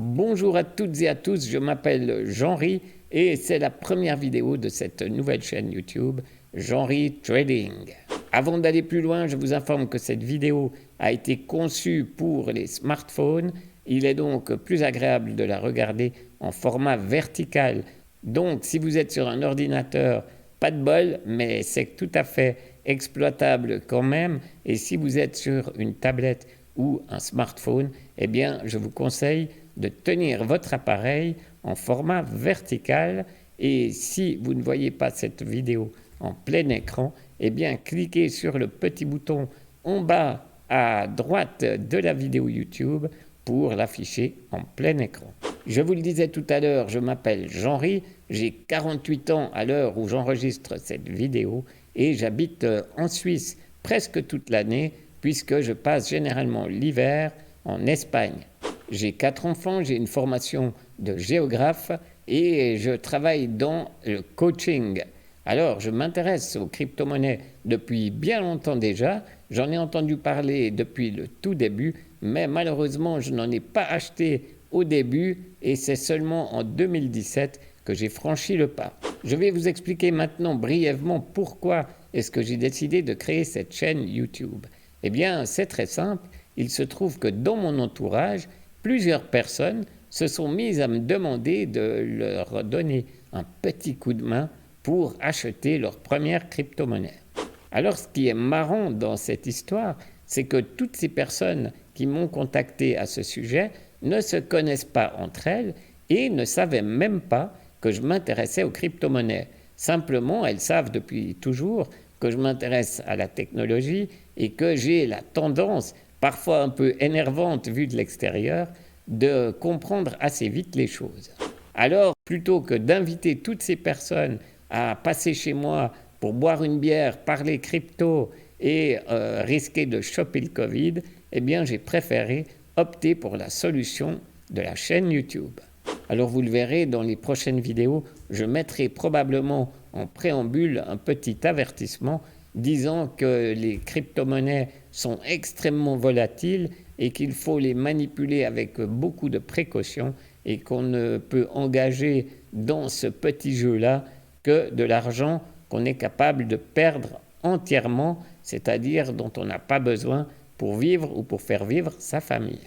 Bonjour à toutes et à tous, je m'appelle Jean-Ry et c'est la première vidéo de cette nouvelle chaîne YouTube, Jean-Ry Trading. Avant d'aller plus loin, je vous informe que cette vidéo a été conçue pour les smartphones. Il est donc plus agréable de la regarder en format vertical. Donc si vous êtes sur un ordinateur, pas de bol, mais c'est tout à fait exploitable quand même. Et si vous êtes sur une tablette ou un smartphone, eh bien je vous conseille de tenir votre appareil en format vertical. Et si vous ne voyez pas cette vidéo en plein écran, eh bien cliquez sur le petit bouton en bas à droite de la vidéo YouTube pour l'afficher en plein écran. Je vous le disais tout à l'heure, je m'appelle Jean-Ry, j'ai 48 ans à l'heure où j'enregistre cette vidéo et j'habite en Suisse presque toute l'année puisque je passe généralement l'hiver en Espagne. J'ai 4 enfants, j'ai une formation de géographe et je travaille dans le coaching. Alors, je m'intéresse aux crypto-monnaies depuis bien longtemps déjà. J'en ai entendu parler depuis le tout début, mais malheureusement, je n'en ai pas acheté au début et c'est seulement en 2017 que j'ai franchi le pas. Je vais vous expliquer maintenant brièvement pourquoi est-ce que j'ai décidé de créer cette chaîne YouTube. Eh bien, c'est très simple. Il se trouve que dans mon entourage, plusieurs personnes se sont mises à me demander de leur donner un petit coup de main pour acheter leur première crypto-monnaie. Alors ce qui est marrant dans cette histoire, c'est que toutes ces personnes qui m'ont contacté à ce sujet ne se connaissent pas entre elles et ne savaient même pas que je m'intéressais aux crypto-monnaies. Simplement, elles savent depuis toujours que je m'intéresse à la technologie et que j'ai la tendance, parfois un peu énervante vue de l'extérieur, de comprendre assez vite les choses. Alors, plutôt que d'inviter toutes ces personnes à passer chez moi pour boire une bière, parler crypto et risquer de choper le Covid, eh bien j'ai préféré opter pour la solution de la chaîne YouTube. Alors vous le verrez dans les prochaines vidéos, je mettrai probablement en préambule un petit avertissement disant que les crypto-monnaies sont extrêmement volatiles et qu'il faut les manipuler avec beaucoup de précautions et qu'on ne peut engager dans ce petit jeu-là que de l'argent qu'on est capable de perdre entièrement, c'est-à-dire dont on n'a pas besoin pour vivre ou pour faire vivre sa famille.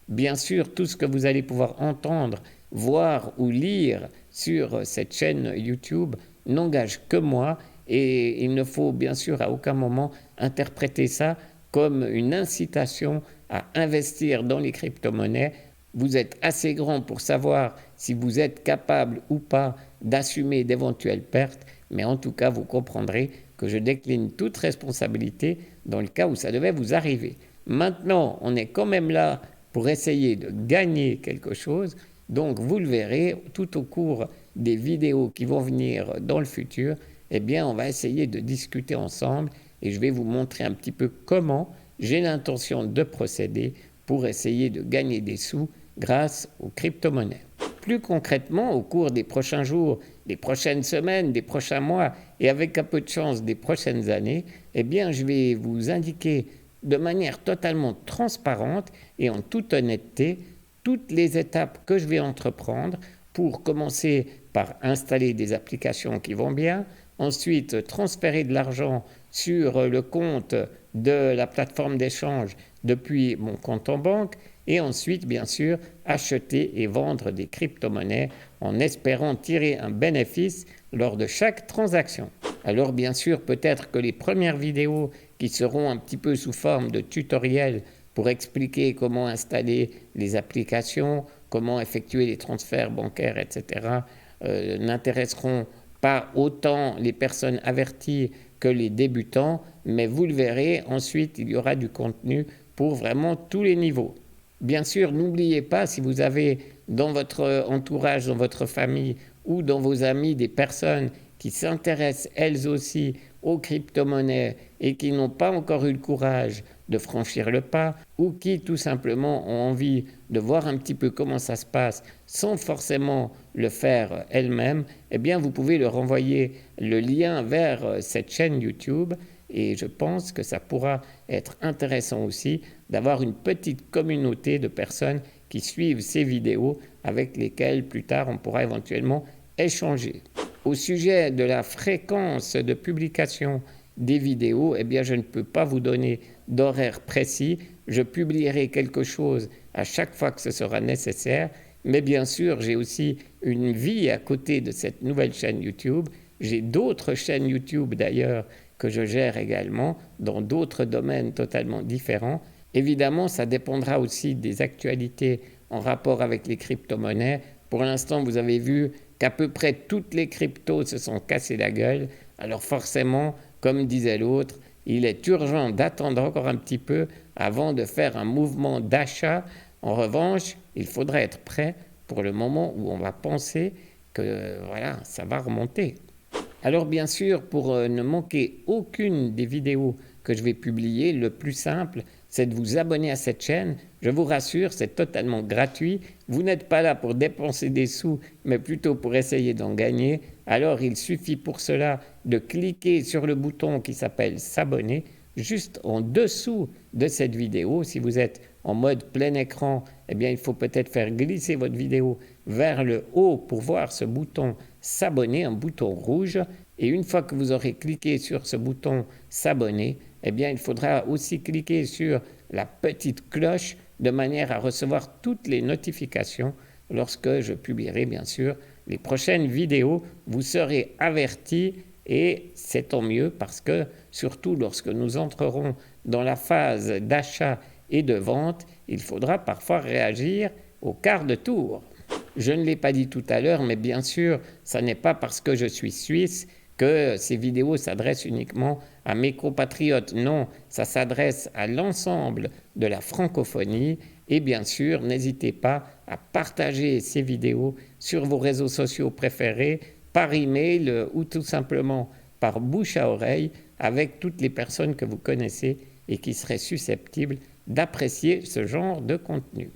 Bien sûr, tout ce que vous allez pouvoir entendre, voir ou lire sur cette chaîne YouTube n'engage que moi et il ne faut bien sûr à aucun moment interpréter ça comme une incitation à investir dans les crypto-monnaies. Vous êtes assez grand pour savoir si vous êtes capable ou pas d'assumer d'éventuelles pertes, mais en tout cas, vous comprendrez que je décline toute responsabilité dans le cas où ça devait vous arriver. Maintenant, on est quand même là pour essayer de gagner quelque chose, donc vous le verrez tout au cours des vidéos qui vont venir dans le futur, eh bien on va essayer de discuter ensemble et je vais vous montrer un petit peu comment j'ai l'intention de procéder pour essayer de gagner des sous grâce aux crypto-monnaies. Plus concrètement, au cours des prochains jours, des prochaines semaines, des prochains mois et avec un peu de chance des prochaines années, eh bien je vais vous indiquer de manière totalement transparente et en toute honnêteté toutes les étapes que je vais entreprendre pour commencer par installer des applications qui vont bien, ensuite transférer de l'argent sur le compte de la plateforme d'échange depuis mon compte en banque et ensuite bien sûr acheter et vendre des crypto-monnaies en espérant tirer un bénéfice lors de chaque transaction. Alors bien sûr peut-être que les premières vidéos qui seront un petit peu sous forme de tutoriel pour expliquer comment installer les applications, comment effectuer les transferts bancaires, etc., n'intéresseront pas autant les personnes averties que les débutants, mais vous le verrez, ensuite il y aura du contenu pour vraiment tous les niveaux. Bien sûr, n'oubliez pas, si vous avez dans votre entourage, dans votre famille ou dans vos amis des personnes qui s'intéressent elles aussi aux crypto-monnaies et qui n'ont pas encore eu le courage de franchir le pas ou qui tout simplement ont envie de voir un petit peu comment ça se passe sans forcément le faire elles-mêmes, eh bien vous pouvez leur envoyer le lien vers cette chaîne YouTube et je pense que ça pourra être intéressant aussi d'avoir une petite communauté de personnes qui suivent ces vidéos avec lesquelles plus tard on pourra éventuellement échanger. Au sujet de la fréquence de publication des vidéos, eh bien je ne peux pas vous donner d'horaire précis. Je publierai quelque chose à chaque fois que ce sera nécessaire. Mais bien sûr, j'ai aussi une vie à côté de cette nouvelle chaîne YouTube. J'ai d'autres chaînes YouTube d'ailleurs que je gère également dans d'autres domaines totalement différents. Évidemment, ça dépendra aussi des actualités en rapport avec les crypto-monnaies. Pour l'instant, vous avez vu qu'à peu près toutes les cryptos se sont cassées la gueule. Alors forcément, comme disait l'autre, il est urgent d'attendre encore un petit peu avant de faire un mouvement d'achat. En revanche, il faudra être prêt pour le moment où on va penser que voilà, ça va remonter. Alors bien sûr, pour ne manquer aucune des vidéos que je vais publier, le plus simple, c'est de vous abonner à cette chaîne. Je vous rassure, c'est totalement gratuit. Vous n'êtes pas là pour dépenser des sous, mais plutôt pour essayer d'en gagner. Alors il suffit pour cela de cliquer sur le bouton qui s'appelle s'abonner, juste en dessous de cette vidéo. Si vous êtes en mode plein écran, eh bien il faut peut-être faire glisser votre vidéo vers le haut pour voir ce bouton s'abonner, un bouton rouge. Et une fois que vous aurez cliqué sur ce bouton s'abonner, eh bien il faudra aussi cliquer sur la petite cloche de manière à recevoir toutes les notifications lorsque je publierai bien sûr les prochaines vidéos. Vous serez avertis et c'est tant mieux parce que surtout lorsque nous entrerons dans la phase d'achat et de vente, il faudra parfois réagir au quart de tour. Je ne l'ai pas dit tout à l'heure, mais bien sûr, ça n'est pas parce que je suis suisse que ces vidéos s'adressent uniquement à mes compatriotes. Non, ça s'adresse à l'ensemble de la francophonie. Et bien sûr, n'hésitez pas à partager ces vidéos sur vos réseaux sociaux préférés, par email ou tout simplement par bouche à oreille avec toutes les personnes que vous connaissez et qui seraient susceptibles d'apprécier ce genre de contenu.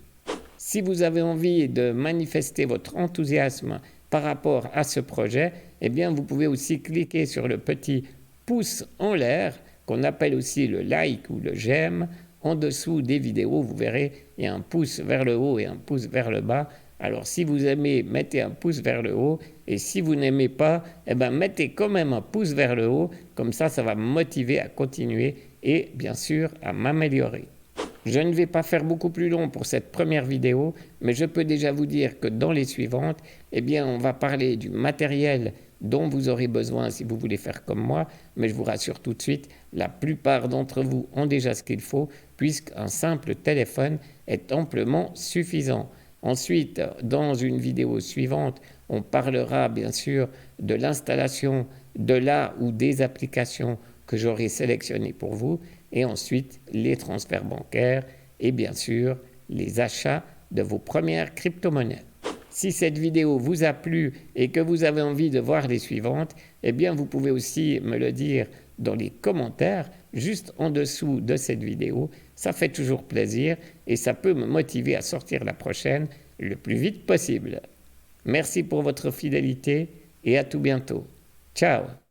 Si vous avez envie de manifester votre enthousiasme par rapport à ce projet, eh bien vous pouvez aussi cliquer sur le petit pouce en l'air, qu'on appelle aussi le like ou le j'aime. En dessous des vidéos, vous verrez, il y a un pouce vers le haut et un pouce vers le bas. Alors si vous aimez, mettez un pouce vers le haut, et si vous n'aimez pas, eh bien mettez quand même un pouce vers le haut, comme ça va me motiver à continuer et bien sûr à m'améliorer. Je ne vais pas faire beaucoup plus long pour cette première vidéo, mais je peux déjà vous dire que dans les suivantes, eh bien, on va parler du matériel dont vous aurez besoin si vous voulez faire comme moi, mais je vous rassure tout de suite, la plupart d'entre vous ont déjà ce qu'il faut, puisqu'un simple téléphone est amplement suffisant. Ensuite, dans une vidéo suivante, on parlera bien sûr de l'installation de la ou des applications que j'aurai sélectionnées pour vous, et ensuite les transferts bancaires et bien sûr les achats de vos premières crypto-monnaies. Si cette vidéo vous a plu et que vous avez envie de voir les suivantes, eh bien vous pouvez aussi me le dire dans les commentaires juste en dessous de cette vidéo. Ça fait toujours plaisir et ça peut me motiver à sortir la prochaine le plus vite possible. Merci pour votre fidélité et à tout bientôt. Ciao!